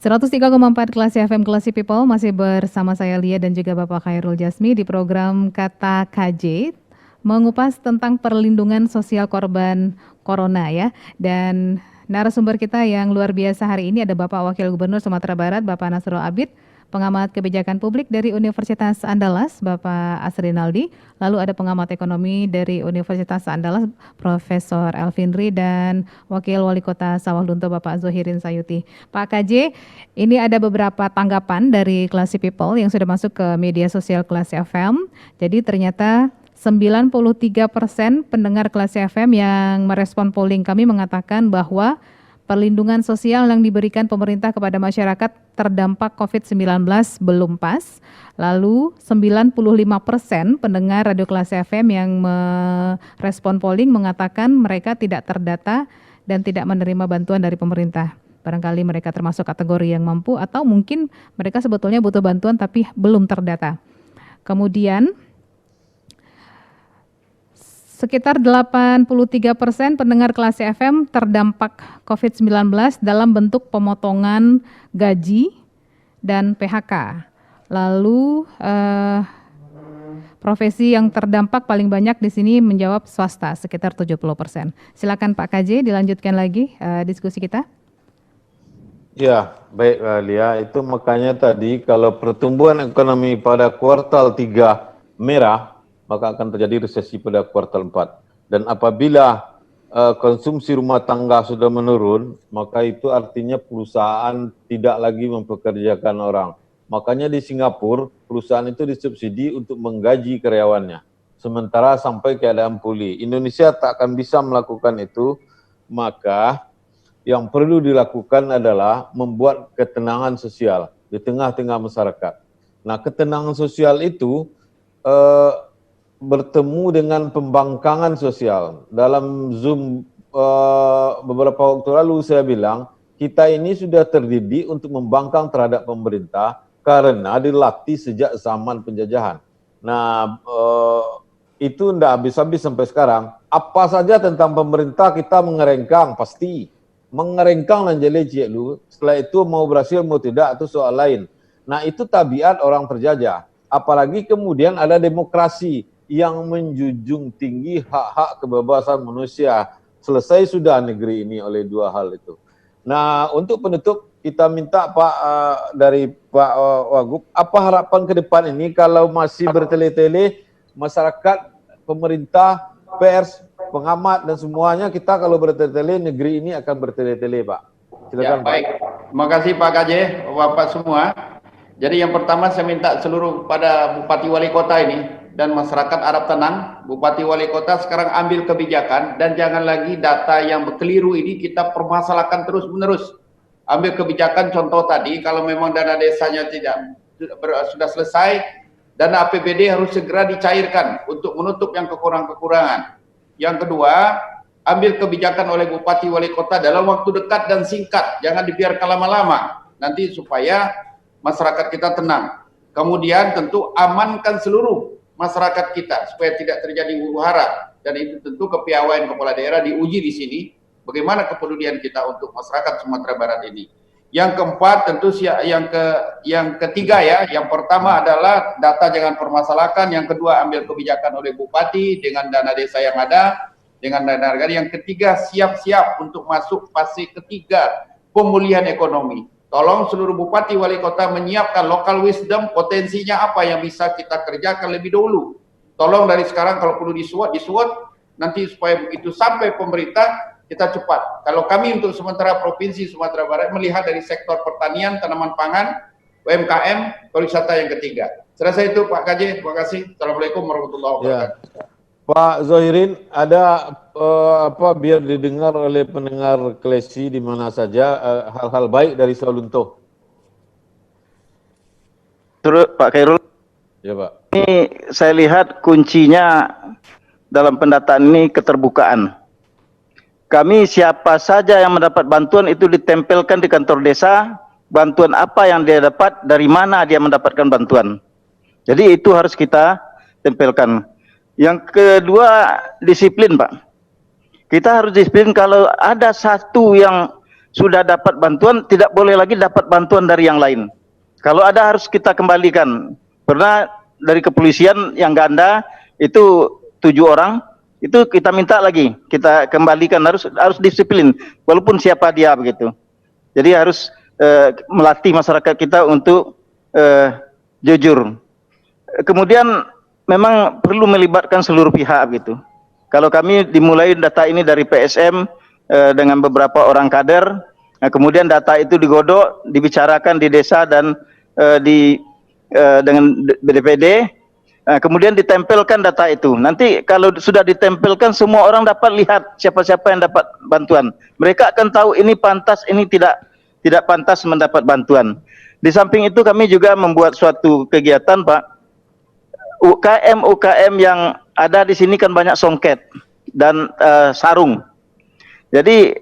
103,4 Kelas FM Kelas People masih bersama saya Lia dan juga Bapak Khairul Jasmi di program Kata KJ mengupas tentang perlindungan sosial korban corona ya. Dan narasumber kita yang luar biasa hari ini ada Bapak Wakil Gubernur Sumatera Barat Bapak Nasrul Abid, pengamat kebijakan publik dari Universitas Andalas Bapak Asrinaldi, lalu ada pengamat ekonomi dari Universitas Andalas Profesor Elvinri dan Wakil Wali Kota Sawalunto Bapak Zohirin Sayuti. Pak KJ, ini ada beberapa tanggapan dari Classy People yang sudah masuk ke media sosial Classy FM. Jadi ternyata 93% pendengar Classy FM yang merespon polling kami mengatakan bahwa perlindungan sosial yang diberikan pemerintah kepada masyarakat terdampak COVID-19 belum pas. Lalu 95% pendengar Radio Classy FM yang merespon polling mengatakan mereka tidak terdata dan tidak menerima bantuan dari pemerintah. Barangkali mereka termasuk kategori yang mampu atau mungkin mereka sebetulnya butuh bantuan tapi belum terdata. Kemudian sekitar 83% pendengar Classy FM terdampak COVID-19 dalam bentuk pemotongan gaji dan PHK. Lalu profesi yang terdampak paling banyak di sini menjawab swasta sekitar 70%. Silakan Pak KJ dilanjutkan lagi diskusi kita. Ya, baik Lia, itu makanya tadi kalau pertumbuhan ekonomi pada kuartal 3 merah, maka akan terjadi resesi pada kuartal 4. Dan apabila konsumsi rumah tangga sudah menurun, maka itu artinya perusahaan tidak lagi mempekerjakan orang. Makanya di Singapura, perusahaan itu disubsidi untuk menggaji karyawannya. Sementara sampai keadaan pulih. Indonesia tak akan bisa melakukan itu, maka yang perlu dilakukan adalah membuat ketenangan sosial di tengah-tengah masyarakat. Nah, ketenangan sosial itu bertemu dengan pembangkangan sosial. Dalam Zoom beberapa waktu lalu saya bilang, kita ini sudah terdidik untuk membangkang terhadap pemerintah karena dilatih sejak zaman penjajahan. Nah, itu tidak habis-habis sampai sekarang. Apa saja tentang pemerintah kita mengerengkang, pasti. Mengerengkang dan jelek lu. Setelah itu mau berhasil mau tidak itu soal lain. Nah, itu tabiat orang terjajah. Apalagi kemudian ada demokrasi yang menjunjung tinggi hak-hak kebebasan manusia. Selesai sudah negeri ini oleh dua hal itu. Nah, untuk penutup kita minta Pak dari Pak Wagub, apa harapan ke depan ini kalau masih bertele-tele masyarakat, pemerintah, pers, pengamat dan semuanya, kita kalau bertele-tele negeri ini akan bertele-tele, Pak. Silakan, ya, baik. Terima kasih Pak KJ, Bapak semua. Jadi yang pertama saya minta seluruh pada Bupati Wali Kota ini dan masyarakat harap tenang. Bupati Wali Kota sekarang ambil kebijakan dan jangan lagi data yang keliru ini kita permasalahkan terus-menerus. Ambil kebijakan contoh tadi, kalau memang dana desanya sudah selesai, dana APBD harus segera dicairkan untuk menutup yang kekurangan-kekurangan. Yang kedua, ambil kebijakan oleh Bupati Wali Kota dalam waktu dekat dan singkat, jangan dibiarkan lama-lama, nanti supaya masyarakat kita tenang. Kemudian tentu amankan seluruh masyarakat kita supaya tidak terjadi huru-hara, dan itu tentu kepiawaian kepala daerah diuji di sini. Bagaimana kepedulian kita untuk masyarakat Sumatera Barat ini. Yang keempat tentu yang ketiga ya, yang pertama adalah data jangan permasalahkan, yang kedua ambil kebijakan oleh Bupati dengan dana desa yang ada, dengan dana negara. Yang ketiga siap-siap untuk masuk fase ketiga pemulihan ekonomi. Tolong seluruh Bupati Wali Kota menyiapkan local wisdom, potensinya apa yang bisa kita kerjakan lebih dahulu. Tolong dari sekarang kalau perlu disuat, nanti supaya begitu sampai pemerintah kita cepat. Kalau kami untuk sementara Provinsi Sumatera Barat melihat dari sektor pertanian, tanaman pangan, UMKM, pariwisata yang ketiga. Saya rasa itu Pak KJ, terima kasih. Assalamualaikum warahmatullahi wabarakatuh. Ya. Pak Zohirin, ada biar didengar oleh pendengar Klesi di mana saja hal-hal baik dari Sawalunto. Terus Pak Khairul, ya Pak. Ini saya lihat kuncinya dalam pendataan ini keterbukaan. Kami siapa saja yang mendapat bantuan itu ditempelkan di kantor desa, bantuan apa yang dia dapat, dari mana dia mendapatkan bantuan. Jadi itu harus kita tempelkan. Yang kedua, disiplin Pak. Kita harus disiplin. Kalau ada satu yang sudah dapat bantuan tidak boleh lagi dapat bantuan dari yang lain. Kalau ada harus kita kembalikan. Pernah dari kepolisian yang ganda itu 7 orang, itu kita minta lagi, kita kembalikan, harus disiplin walaupun siapa dia begitu. Jadi harus melatih masyarakat kita untuk jujur. Kemudian memang perlu melibatkan seluruh pihak gitu. Kalau kami dimulai data ini dari PSM dengan beberapa orang kader, nah, kemudian data itu digodok, dibicarakan di desa dan dengan BDPD, nah, kemudian ditempelkan data itu. Nanti kalau sudah ditempelkan, semua orang dapat lihat siapa-siapa yang dapat bantuan. Mereka akan tahu ini pantas, ini tidak pantas mendapat bantuan. Di samping itu kami juga membuat suatu kegiatan, Pak. UKM yang ada di sini kan banyak songket dan sarung. Jadi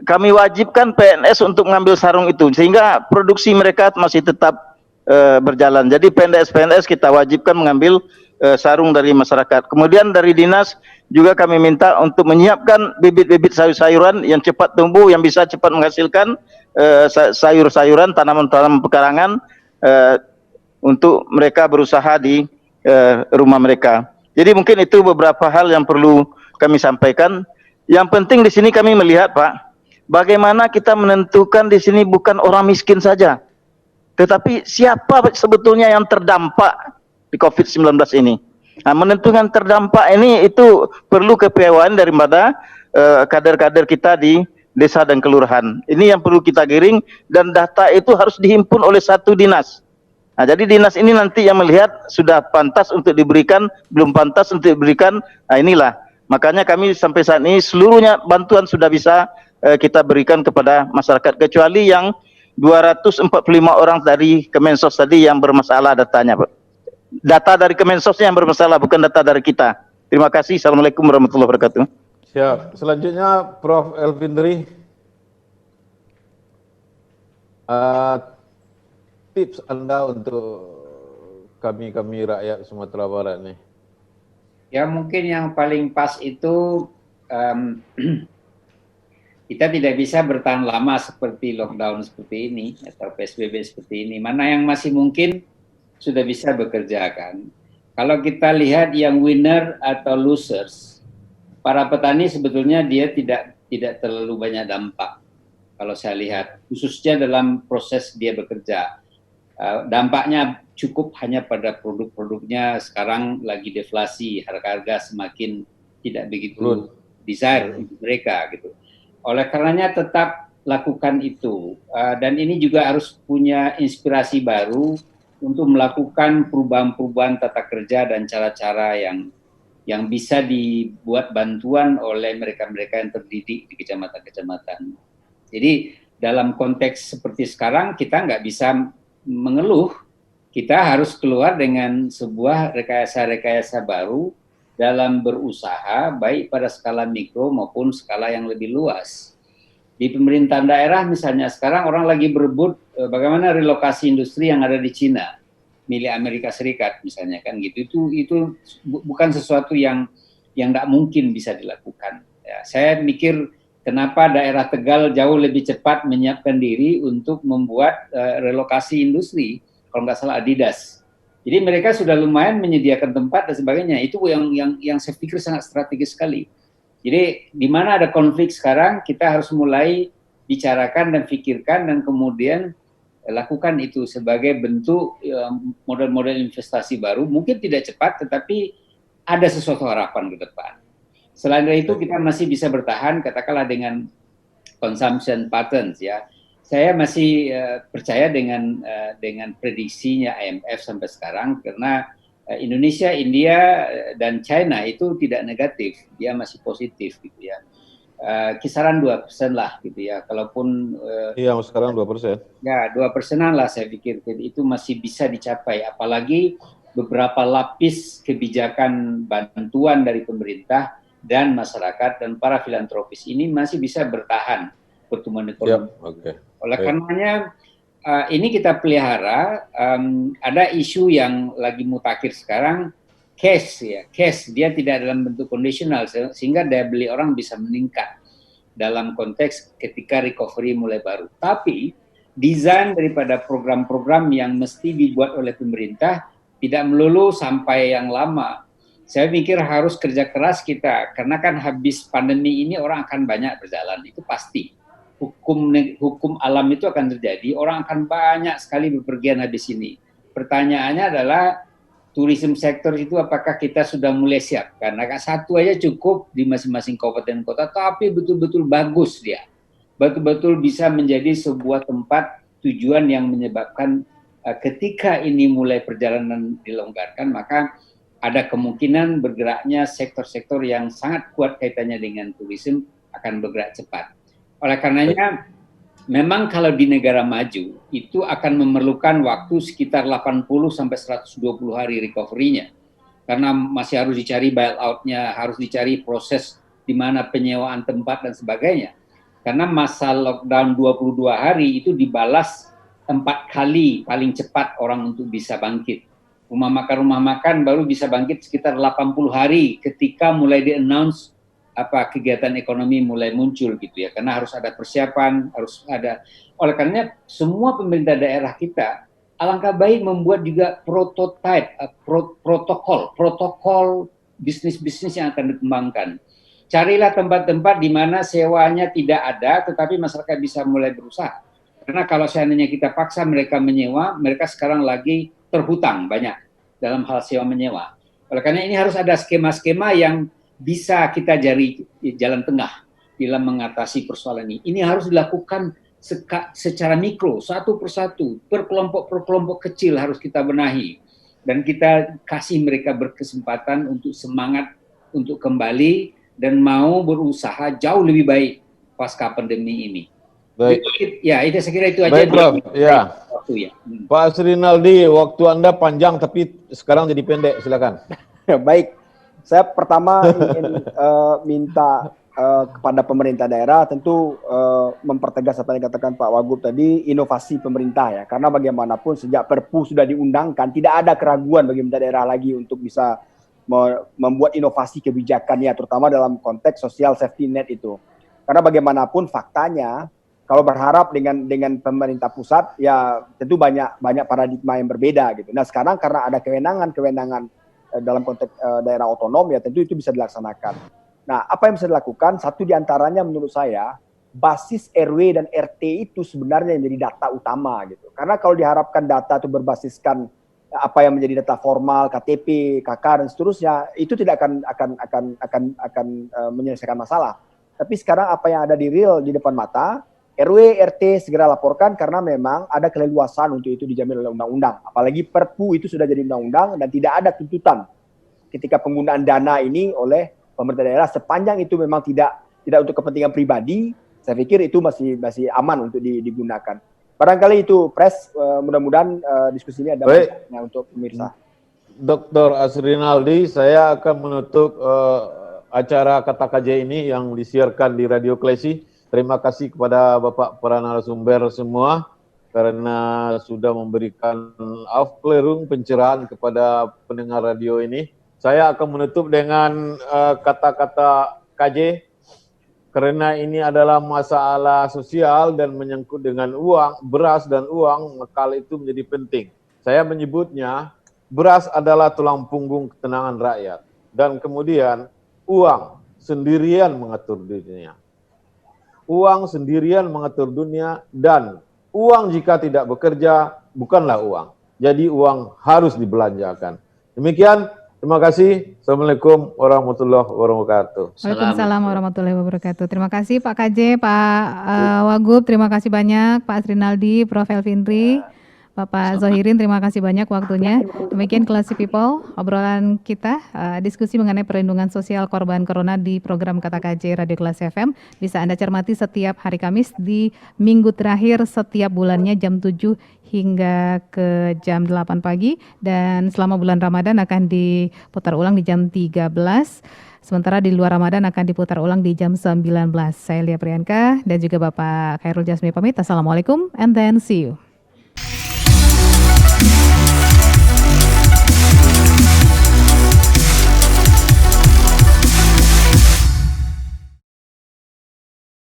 kami wajibkan PNS untuk mengambil sarung itu sehingga produksi mereka masih tetap berjalan. Jadi PNS kita wajibkan mengambil sarung dari masyarakat. Kemudian dari dinas juga kami minta untuk menyiapkan bibit-bibit sayur-sayuran yang cepat tumbuh, yang bisa cepat menghasilkan sayur-sayuran, tanaman-tanaman pekarangan untuk mereka berusaha di rumah mereka. Jadi mungkin itu beberapa hal yang perlu kami sampaikan. Yang penting di sini kami melihat, Pak, bagaimana kita menentukan di sini bukan orang miskin saja, tetapi siapa sebetulnya yang terdampak di COVID-19 ini. Nah, menentukan terdampak ini itu perlu kepiawaian daripada kader-kader kita di desa dan kelurahan. Ini yang perlu kita giring dan data itu harus dihimpun oleh satu dinas. Nah, jadi dinas ini nanti yang melihat sudah pantas untuk diberikan, belum pantas untuk diberikan. Nah, inilah. Makanya kami sampai saat ini seluruhnya bantuan sudah bisa kita berikan kepada masyarakat, kecuali yang 245 orang dari Kemensos tadi yang bermasalah datanya, Pak. Data dari Kemensosnya yang bermasalah, bukan data dari kita. Terima kasih. Assalamualaikum warahmatullahi wabarakatuh. Siap. Selanjutnya Prof. Elvindri. Tips Anda untuk kami rakyat Sumatera Barat nih. Ya mungkin yang paling pas itu kita tidak bisa bertahan lama seperti lockdown seperti ini atau PSBB seperti ini. Mana yang masih mungkin sudah bisa bekerja kan. Kalau kita lihat yang winner atau losers, para petani sebetulnya dia tidak terlalu banyak dampak. Kalau saya lihat, khususnya dalam proses dia bekerja. Dampaknya cukup hanya pada produk-produknya sekarang lagi deflasi, harga-harga semakin tidak begitu desire untuk mereka gitu. Oleh karenanya tetap lakukan itu dan ini juga harus punya inspirasi baru untuk melakukan perubahan-perubahan tata kerja dan cara-cara yang bisa dibuat bantuan oleh mereka-mereka yang terdidik di kecamatan-kecamatan. Jadi dalam konteks seperti sekarang kita nggak bisa mengeluh, kita harus keluar dengan sebuah rekayasa-rekayasa baru dalam berusaha baik pada skala mikro maupun skala yang lebih luas. Di pemerintahan daerah misalnya sekarang orang lagi berebut bagaimana relokasi industri yang ada di Cina milik Amerika Serikat misalnya kan gitu. Itu bukan sesuatu yang tidak mungkin bisa dilakukan. Ya, saya mikir kenapa daerah Tegal jauh lebih cepat menyiapkan diri untuk membuat relokasi industri, kalau nggak salah Adidas. Jadi mereka sudah lumayan menyediakan tempat dan sebagainya. Itu yang saya pikir sangat strategis sekali. Jadi di mana ada konflik sekarang, kita harus mulai bicarakan dan pikirkan dan kemudian lakukan itu sebagai bentuk model-model investasi baru. Mungkin tidak cepat, tetapi ada sesuatu harapan ke depan. Selain dari itu kita masih bisa bertahan katakanlah dengan consumption patterns ya. Saya masih percaya dengan prediksinya IMF sampai sekarang karena Indonesia, India dan China itu tidak negatif, dia masih positif gitu ya. Kisaran 2% lah gitu ya. Kalaupun iya sekarang 2%. Ya 2%-an lah saya pikir itu masih bisa dicapai apalagi beberapa lapis kebijakan bantuan dari pemerintah dan masyarakat dan para filantropis ini masih bisa bertahan pertumbuhan ekonomi. Oleh karenanya ini kita pelihara. Ada isu yang lagi mutakhir sekarang, cash ya, cash dia tidak dalam bentuk kondisional sehingga daya beli orang bisa meningkat. dalam konteks ketika recovery mulai baru. Tapi desain daripada program-program yang mesti dibuat oleh pemerintah tidak melulu sampai yang lama. Saya pikir harus kerja keras kita, karena kan habis pandemi ini orang akan banyak berjalan, itu pasti. Hukum alam itu akan terjadi, orang akan banyak sekali bepergian habis ini. Pertanyaannya adalah tourism sektor itu apakah kita sudah mulai siap? Karena satu aja cukup di masing-masing kabupaten kota, tapi betul-betul bagus dia. Betul-betul bisa menjadi sebuah tempat tujuan yang menyebabkan ketika ini mulai perjalanan dilonggarkan, maka ada kemungkinan bergeraknya sektor-sektor yang sangat kuat kaitannya dengan tourism akan bergerak cepat. Oleh karenanya, memang kalau di negara maju, itu akan memerlukan waktu sekitar 80 sampai 120 hari recovery-nya. Karena masih harus dicari bailout-nya, harus dicari proses di mana penyewaan tempat dan sebagainya. Karena masa lockdown 22 hari itu dibalas 4 kali paling cepat orang untuk bisa bangkit. Rumah makan baru bisa bangkit sekitar 80 hari ketika mulai di-announce kegiatan ekonomi mulai muncul gitu ya. Karena harus ada persiapan, harus ada. Oleh karenanya semua pemerintah daerah kita alangkah baik membuat juga prototype, protokol bisnis-bisnis yang akan dikembangkan. Carilah tempat-tempat di mana sewanya tidak ada, tetapi masyarakat bisa mulai berusaha. Karena kalau seandainya kita paksa mereka menyewa, mereka sekarang lagi terhutang banyak dalam hal sewa menyewa. Oleh karena ini harus ada skema-skema yang bisa kita cari jalan tengah dalam mengatasi persoalan ini. Ini harus dilakukan secara mikro, satu persatu, per kelompok kecil harus kita benahi. Dan kita kasih mereka berkesempatan untuk semangat untuk kembali dan mau berusaha jauh lebih baik pasca pandemi ini. Baik. Ya, itu saya kira itu aja. Baik, Prof. Ya. Waktu ya. Pak Asrinaldi, waktu Anda panjang tapi sekarang jadi pendek, silakan. Baik, saya pertama ingin minta kepada pemerintah daerah tentu mempertegas apa yang dikatakan Pak Wagub tadi, inovasi pemerintah ya. Karena bagaimanapun sejak Perpu sudah diundangkan, tidak ada keraguan bagi pemerintah daerah lagi untuk bisa membuat inovasi kebijakannya, terutama dalam konteks social safety net itu. Karena bagaimanapun faktanya, kalau berharap dengan pemerintah pusat, ya tentu banyak paradigma yang berbeda gitu. Nah sekarang karena ada kewenangan dalam konteks daerah otonom, ya tentu itu bisa dilaksanakan. Nah apa yang bisa dilakukan? Satu diantaranya menurut saya, basis RW dan RT itu sebenarnya yang menjadi data utama gitu. Karena kalau diharapkan data itu berbasiskan apa yang menjadi data formal, KTP, KK dan seterusnya, itu tidak akan menyelesaikan masalah. Tapi sekarang apa yang ada di real di depan mata, RW, RT segera laporkan karena memang ada keleluasan untuk itu dijamin oleh undang-undang. Apalagi Perpu itu sudah jadi undang-undang dan tidak ada tuntutan ketika penggunaan dana ini oleh pemerintah daerah sepanjang itu memang tidak untuk kepentingan pribadi. Saya pikir itu masih aman untuk digunakan. Barangkali itu Pres, mudah-mudahan diskusi ini ada manfaatnya untuk pemirsa. Dr. Asrinaldi, saya akan menutup acara Kata KJ ini yang disiarkan di Radio Klesi. Terima kasih kepada Bapak para narasumber semua karena sudah memberikan Aufklärung, pencerahan kepada pendengar radio ini. Saya akan menutup dengan kata-kata KJ karena ini adalah masalah sosial dan menyangkut dengan uang, beras dan uang, maka itu menjadi penting. Saya menyebutnya beras adalah tulang punggung ketenangan rakyat dan kemudian uang sendirian mengatur dunia. Uang sendirian mengatur dunia dan uang jika tidak bekerja bukanlah uang. Jadi uang harus dibelanjakan. Demikian, terima kasih. Assalamualaikum warahmatullahi wabarakatuh. Waalaikumsalam warahmatullahi wabarakatuh. Terima kasih Pak KJ, Pak Wagub, terima kasih banyak, Pak Asrinaldi, Prof. Elvindri, Bapak Zohirin, terima kasih banyak waktunya. Demikian Classy People, obrolan kita, diskusi mengenai perlindungan sosial korban corona di program Kata KJ Radio Classy FM. Bisa Anda cermati setiap hari Kamis di minggu terakhir setiap bulannya jam 7 hingga ke jam 8 pagi. Dan selama bulan Ramadan akan diputar ulang di jam 13. Sementara di luar Ramadan akan diputar ulang di jam 19. Saya Lia Priyanka dan juga Bapak Khairul Jasmi pamit. Assalamualaikum and then see you.